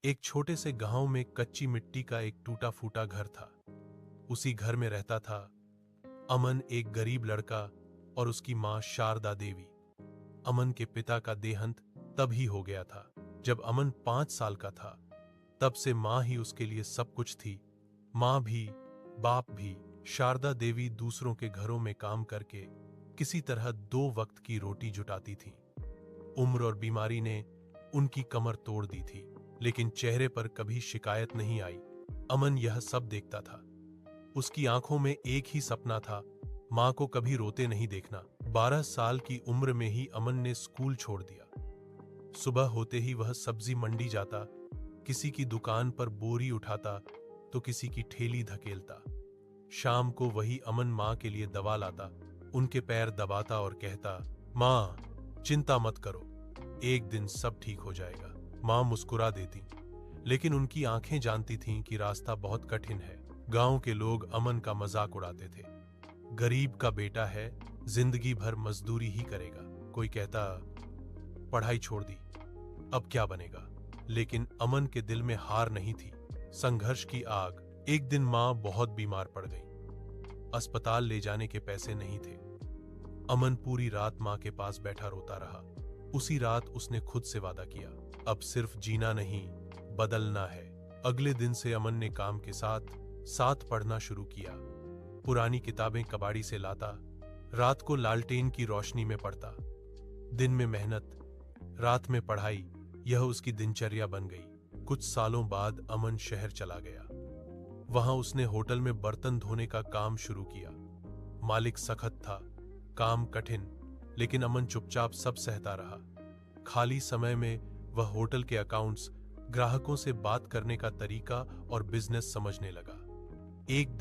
एक छोटे से गांव में कच्ची मिट्टी का एक टूटा फूटा घर था। उसी घर में रहता था अमन, एक गरीब लड़का, और उसकी मां शारदा देवी। अमन के पिता का देहांत तब ही हो गया था जब अमन 5 साल का था। तब से मां ही उसके लिए सब कुछ थी। मां भी, बाप भी। शारदा देवी दूसरों के घरों में काम करके किसी तरह 2 वक्त की रोटी जुटाती थी। उम्र और बीमारी ने उनकी कमर तोड़ दी थी, लेकिन चेहरे पर कभी शिकायत नहीं आई। अमन यह सब देखता था। उसकी आंखों में एक ही सपना था, मां को कभी रोते नहीं देखना। 12 साल की उम्र में ही अमन ने स्कूल छोड़ दिया। सुबह होते ही वह सब्जी मंडी जाता, किसी की दुकान पर बोरी उठाता तो किसी की ठेली धकेलता। शाम को वही अमन मां के लिए दवा लाता, उनके पैर दबाता और कहता, मां चिंता मत करो, एक दिन सब ठीक हो जाएगा। मां मुस्कुरा देती, लेकिन उनकी आंखें जानती थीं कि रास्ता बहुत कठिन है। गांव के लोग अमन का मजाक उड़ाते थे। गरीब का बेटा है, जिंदगी भर मजदूरी ही करेगा। कोई कहता, पढ़ाई छोड़ दी, अब क्या बनेगा। लेकिन अमन के दिल में हार नहीं थी, संघर्ष की आग। एक दिन मां बहुत बीमार पड़ गई। अस्पताल ले जाने के पैसे नहीं थे। अमन पूरी रात मां के पास बैठा रोता रहा। उसी रात उसने खुद से वादा किया, अब सिर्फ जीना नहीं, बदलना है। अगले दिन से अमन ने काम के साथ साथ पढ़ना शुरू किया। पुरानी किताबें कबाड़ी से लाता, रात को लालटेन की रोशनी में पढ़ता। दिन में मेहनत, रात में पढ़ाई, यह उसकी दिनचर्या बन गई। कुछ सालों बाद अमन शहर चला गया। वहां उसने होटल में बर्तन धोने का काम शुरू किया। मालिक सख्त था, काम कठिन, लेकिन अमन चुपचाप सब सहता रहा। खाली समय में वह होटल के अकाउंट्स, ग्राहकों से बात करने का तरीका और बिजनेस समझने लगा। एक